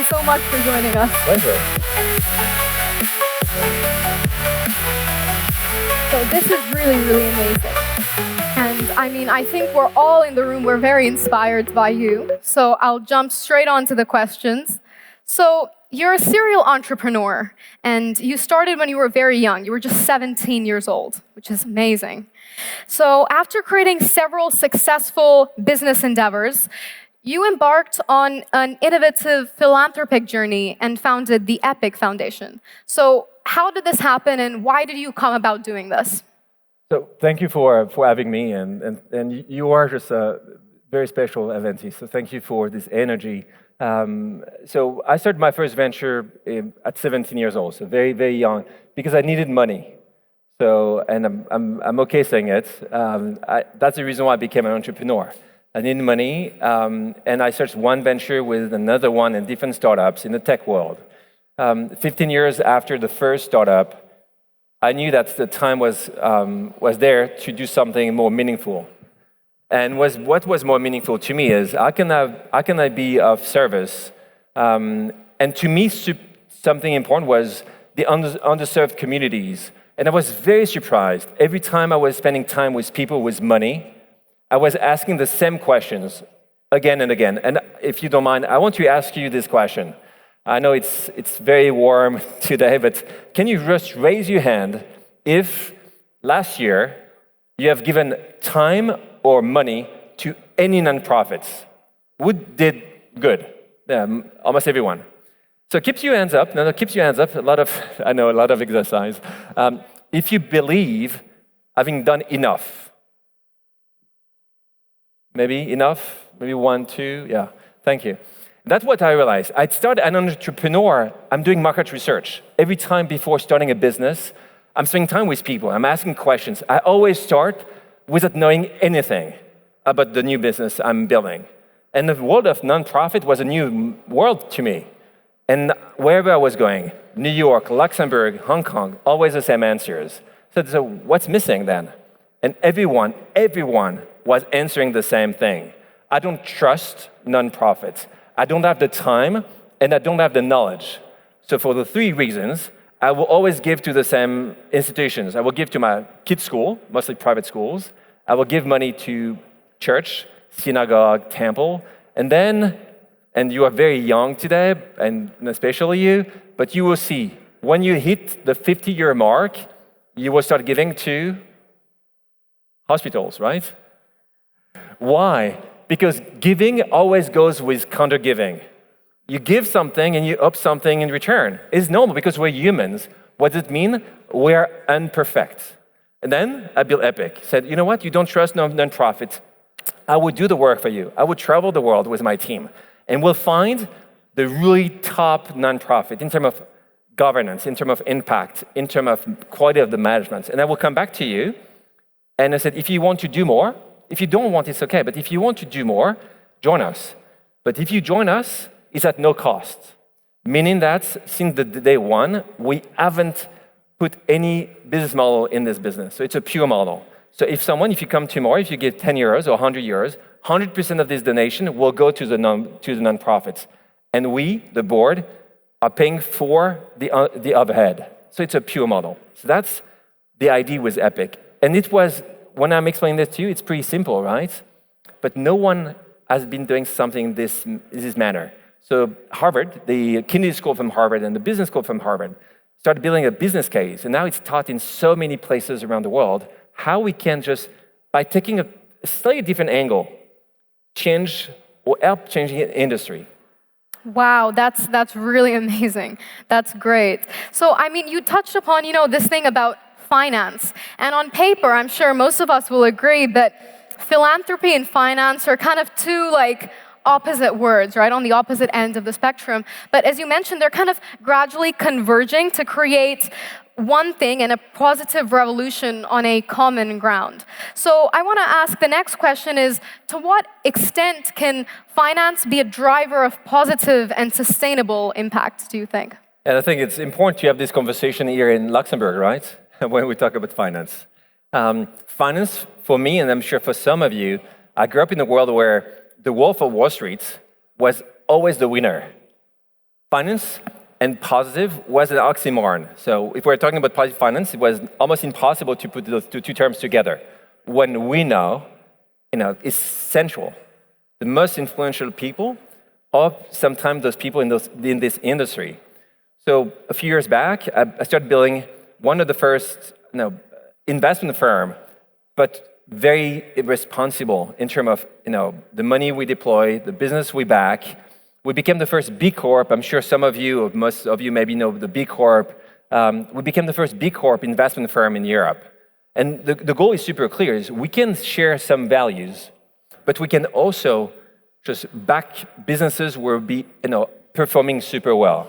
you so much for joining us. Pleasure. So this is really, really amazing. And I mean, I think we're all in the room, we're very inspired by you. So I'll jump straight on to the questions. So you're a serial entrepreneur, and you started when you were very young. You were just 17 years old, which is amazing. So after creating several successful business endeavors, you embarked on an innovative philanthropic journey and founded the EPIC Foundation. So how did this happen, and why did you come about doing this? So thank you for having me, and you are just a very special eventee. So thank you for this energy. So I started my first venture at 17 years old, so very, very young, because I needed money. So, and I'm okay saying it. That's the reason why I became an entrepreneur. I needed money, and I searched one venture with another one in different startups in the tech world. 15 years after the first startup, I knew that the time was there to do something more meaningful. And what was more meaningful to me is how can I be of service? And to me, something important was the underserved communities. And I was very surprised. Every time I was spending time with people with money, I was asking the same questions again and again. And if you don't mind, I want to ask you this question. I know it's very warm today, but can you just raise your hand if last year you have given time or money to any nonprofits? Who did good? Almost everyone. So keep your hands up. No, keep your hands up. I know a lot of exercise. If you believe having done enough, maybe enough, maybe 1, 2, yeah. Thank you. That's what I realized. I started an entrepreneur. I'm doing market research. Every time before starting a business, I'm spending time with people. I'm asking questions. I always start without knowing anything about the new business I'm building. And the world of nonprofit was a new world to me. And wherever I was going, New York, Luxembourg, Hong Kong, always the same answers. So what's missing then? And everyone was answering the same thing. I don't trust nonprofits. I don't have the time, and I don't have the knowledge. So for the 3 reasons, I will always give to the same institutions. I will give to my kids' school, mostly private schools. I will give money to church, synagogue, temple. And you are very young today, and especially you, but you will see, when you hit the 50-year mark, you will start giving to hospitals, right? Why? Because giving always goes with counter-giving. You give something and you up something in return. It's normal because we're humans. What does it mean? We're imperfect. And then I built Epic. Said, you know what? You don't trust nonprofits. I would do the work for you. I would travel the world with my team. And we'll find the really top nonprofit in terms of governance, in terms of impact, in terms of quality of the management. And I will come back to you. And I said, if you want to do more, if you don't want, it's okay. But if you want to do more, join us. But if you join us, it's at no cost. Meaning that since the day one, we haven't put any business model in this business. So it's a pure model. So if you come tomorrow, if you give 10 euros or 100 euros, 100% of this donation will go to the nonprofits. And we, the board, are paying for the overhead. So it's a pure model. So that's the idea with Epic. And it was, when I'm explaining this to you, it's pretty simple, right? But no one has been doing something this manner. So Harvard, the Kennedy School from Harvard and the business school from Harvard started building a business case. And now it's taught in so many places around the world how we can just, by taking a slightly different angle, change or help change the industry. Wow, that's really amazing. That's great. So, I mean, you touched upon, this thing about finance. And on paper, I'm sure most of us will agree that philanthropy and finance are kind of two, opposite words, right, on the opposite end of the spectrum. But as you mentioned, they're kind of gradually converging to create one thing and a positive revolution on a common ground. So I want to ask, the next question is, to what extent can finance be a driver of positive and sustainable impact, do you think? And I think it's important to have this conversation here in Luxembourg, right, when we talk about finance. Finance, for me, and I'm sure for some of you, I grew up in a world where the Wolf of Wall Street was always the winner. finance and positive was an oxymoron. So if we're talking about positive finance, it was almost impossible to put those two terms together. When we know, it's central. The most influential people are sometimes those people in this industry. So a few years back, I started building one of the first investment firm, but very responsible in terms of the money we deploy, the business we back. We became the first B Corp. I'm sure some of you, or most of you maybe know the B Corp. We became the first B Corp investment firm in Europe. And the goal is super clear, is we can share some values, but we can also just back businesses who will be performing super well.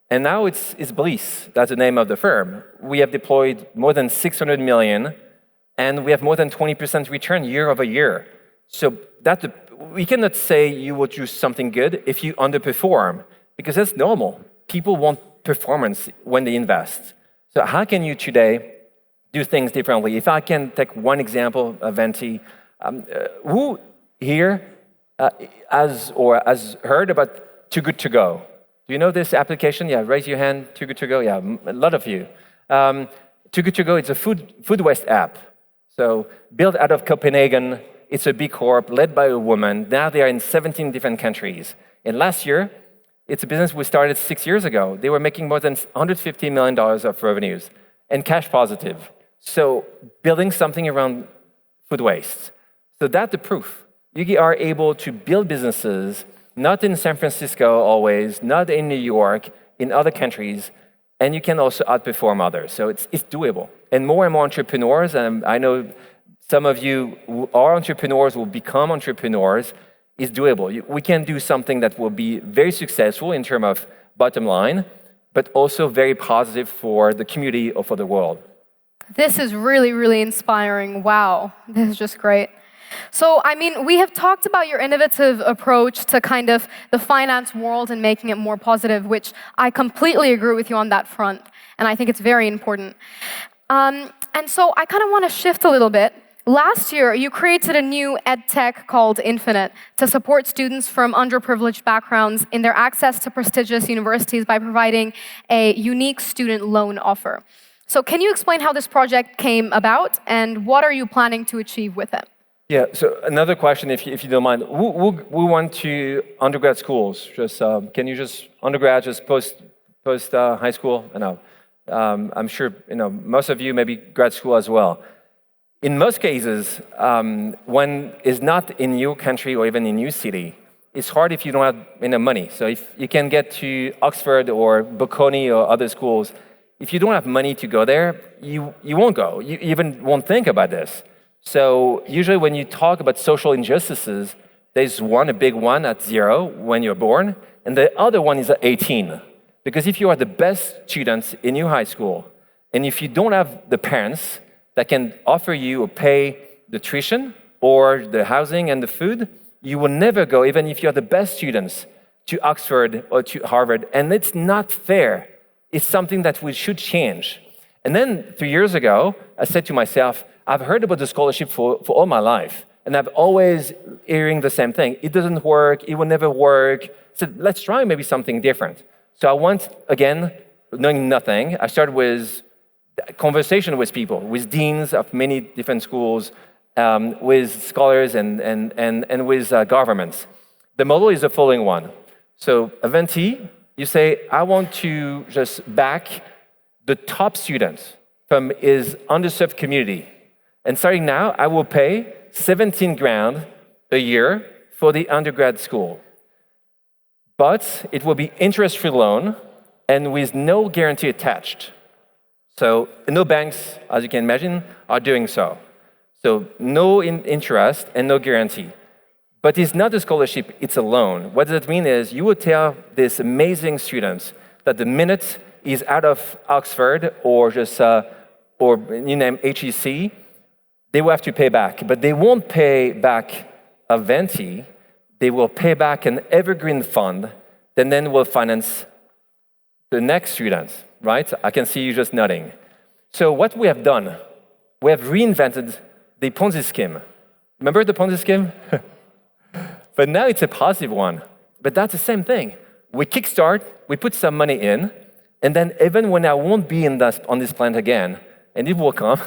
And now it's blisce, that's the name of the firm. We have deployed more than 600 million, and we have more than 20% return year over year. So we cannot say you will do something good if you underperform, because that's normal. People want performance when they invest. So how can you today do things differently? If I can take one example of Venti, who here has heard about Too Good To Go? Do you know this application? Yeah, raise your hand. Too Good To Go. Yeah, a lot of you. Too Good To Go, it's a food waste app. So built out of Copenhagen, it's a B Corp led by a woman. Now they are in 17 different countries. And last year, it's a business we started 6 years ago. They were making more than $150 million of revenues and cash positive. So building something around food waste. So that's the proof. You are able to build businesses, not in San Francisco always, not in New York, in other countries, and you can also outperform others. So it's doable. And more entrepreneurs, and I know some of you who are entrepreneurs will become entrepreneurs, is doable. We can do something that will be very successful in terms of bottom line, but also very positive for the community or for the world. This is really, really inspiring. Wow, this is just great. So, we have talked about your innovative approach to kind of the finance world and making it more positive, which I completely agree with you on that front, and I think it's very important. And so I kind of want to shift a little bit. Last year, you created a new ed tech called Infinite to support students from underprivileged backgrounds in their access to prestigious universities by providing a unique student loan offer. So can you explain how this project came about and what are you planning to achieve with it? Yeah, so another question, if you don't mind. Who went to undergrad schools? Can you undergrad, post high school? I know. I'm sure most of you maybe grad school as well. In most cases, when it's not in your country or even in your city, it's hard if you don't have money. So if you can get to Oxford or Bocconi or other schools, if you don't have money to go there, you won't go. You even won't think about this. So usually when you talk about social injustices, there's a big one at 0 when you're born, and the other one is at 18. Because if you are the best students in your high school, and if you don't have the parents that can offer you or pay the tuition or the housing and the food, you will never go, even if you're the best students, to Oxford or to Harvard. And it's not fair. It's something that we should change. And then 3 years ago, I said to myself, I've heard about the scholarship for all my life, and I've always hearing the same thing. It doesn't work, it will never work. I said, let's try maybe something different. So I went, again, knowing nothing. I started with conversation with people, with deans of many different schools, with scholars and with governments. The model is the following one. So Venti, you say, I want to just back the top students from his underserved community. And starting now, I will pay 17 grand a year for the undergrad school. But it will be interest-free loan and with no guarantee attached. So no banks, as you can imagine, are doing so. So no interest and no guarantee. But it's not a scholarship, it's a loan. What does it mean is you will tell these amazing students that the minute he's out of Oxford or you name HEC, they will have to pay back, but they won't pay back a Venti, they will pay back an evergreen fund, and then will finance the next students, right? I can see you just nodding. So what we have done, we have reinvented the Ponzi scheme. Remember the Ponzi scheme? But now it's a positive one. But that's the same thing. we kickstart, we put some money in, and then even when I won't be on this planet again, and it will come,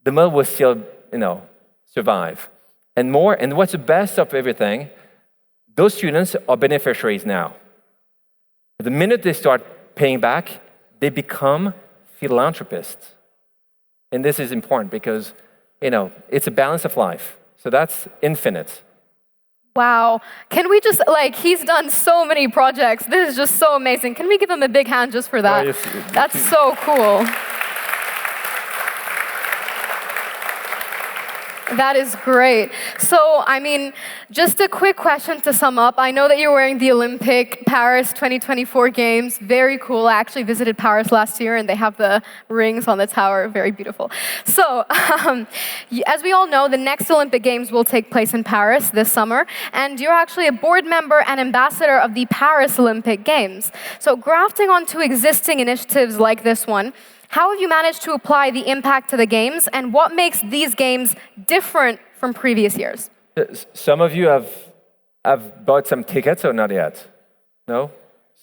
the model will still, survive. And more, and what's the best of everything, those students are beneficiaries now. The minute they start paying back, they become philanthropists. And this is important because, it's a balance of life. So that's infinite. Wow. Can we just, he's done so many projects. This is just so amazing. Can we give him a big hand just for that? That's so cool. That is great. So, just a quick question to sum up. I know that you're wearing the Olympic Paris 2024 Games. Very cool. I actually visited Paris last year, and they have the rings on the tower. Very beautiful. So, as we all know, the next Olympic Games will take place in Paris this summer, and you're actually a board member and ambassador of the Paris Olympic Games. So, grafting onto existing initiatives like this one, how have you managed to apply the impact to the games, and what makes these games different from previous years? Some of you have bought some tickets or not yet? No?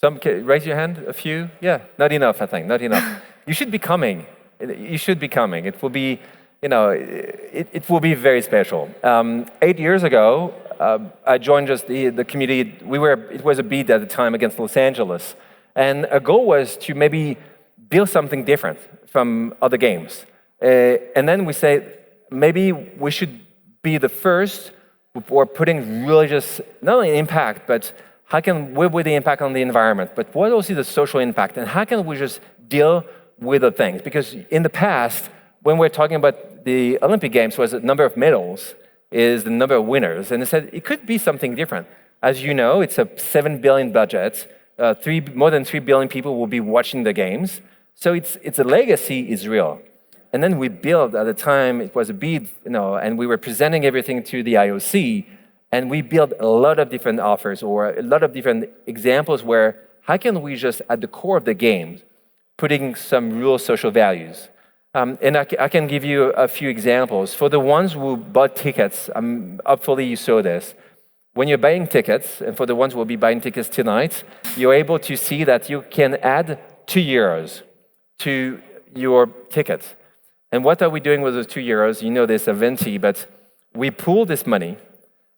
Raise your hand, a few? Yeah, not enough, I think, not enough. You should be coming. You should be coming. It will be, it will be very special. 8 years ago, I joined just the community. It was a bid at the time against Los Angeles. And our goal was to maybe build something different from other games. And then we say, maybe we should be the first who are putting really just, not only impact, but what would the impact on the environment, but what also the social impact, and how can we just deal with the things? Because in the past, when we're talking about the Olympic Games, was the number of medals, is the number of winners, and they said it could be something different. As you know, it's a $7 billion budget, more than 3 billion people will be watching the games, so it's a legacy is real. And then we built, at the time, it was a bid, and we were presenting everything to the IOC, and we built a lot of different offers or a lot of different examples where how can we just, at the core of the game, putting some real social values. And I can give you a few examples. For the ones who bought tickets, hopefully you saw this. When you're buying tickets, and for the ones who will be buying tickets tonight, you're able to see that you can add €2 to your ticket. And what are we doing with those €2? You know this, Aventi, but we pool this money,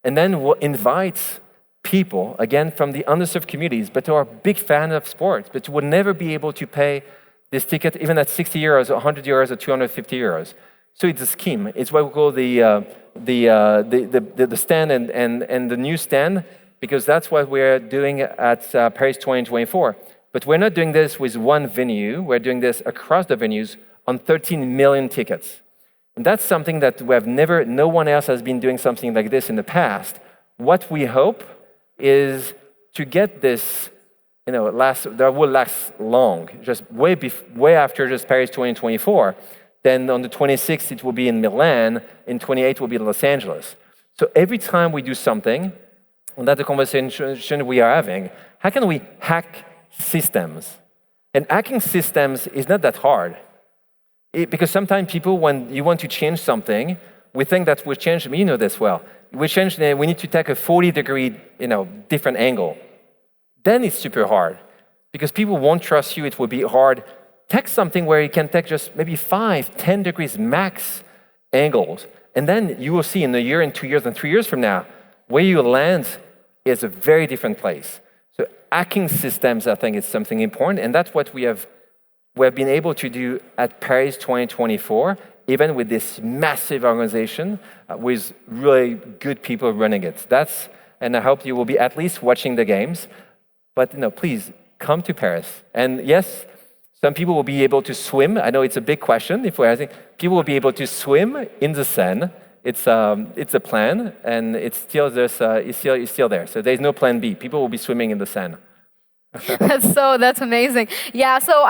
and then we'll invite people, again, from the underserved communities, but who are big fans of sports, but who will never be able to pay this ticket even at €60, €100, or €250. So it's a scheme. It's what we call the stand and the new stand, because that's what we're doing at Paris 2024. But we're not doing this with one venue. We're doing this across the venues on 13 million tickets. And that's something that no one else has been doing something like this in the past. What we hope is to get this, that will last long, just way after just Paris 2024. Then on the 26th, it will be in Milan. In 28th, it will be in Los Angeles. So every time we do something, and that's the conversation we are having, how can we hack systems? And hacking systems is not that hard. Because sometimes people, when you want to change something, we think that we change, you know this well, we need to take a 40-degree, different angle. Then it's super hard. Because people won't trust you, it will be hard. Take something where you can take just maybe 5, 10 degrees max angles. And then you will see in a year, and 2 years, and 3 years from now, where you land is a very different place. So hacking systems, I think, is something important. And that's what we have been able to do at Paris 2024, even with this massive organization with really good people running it. And I hope you will be at least watching the games. But please come to Paris. And yes, some people will be able to swim. I know it's a big question. If we're asking, people will be able to swim in the Seine. It's a plan, and it's still there. So there's no plan B. People will be swimming in the Seine. That's amazing. Yeah, so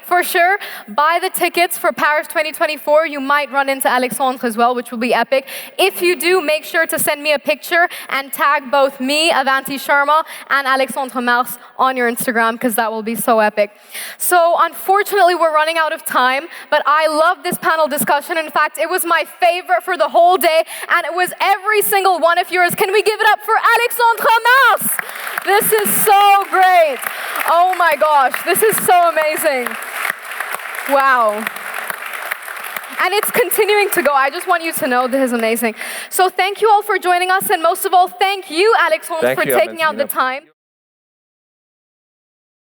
for sure, buy the tickets for Paris 2024. You might run into Alexandre as well, which will be epic. If you do, make sure to send me a picture and tag both me, Avanti Sharma, and Alexandre Mars on your Instagram, because that will be so epic. So unfortunately, we're running out of time, but I love this panel discussion. In fact, it was my favorite for the whole day, and it was every single one of yours. Can we give it up for Alexandre Mars? This is so great. Oh my gosh, this is so amazing. Wow. And it's continuing to go. I just want you to know this is amazing. So thank you all for joining us, and most of all, thank you, Alexandre, for taking out the time.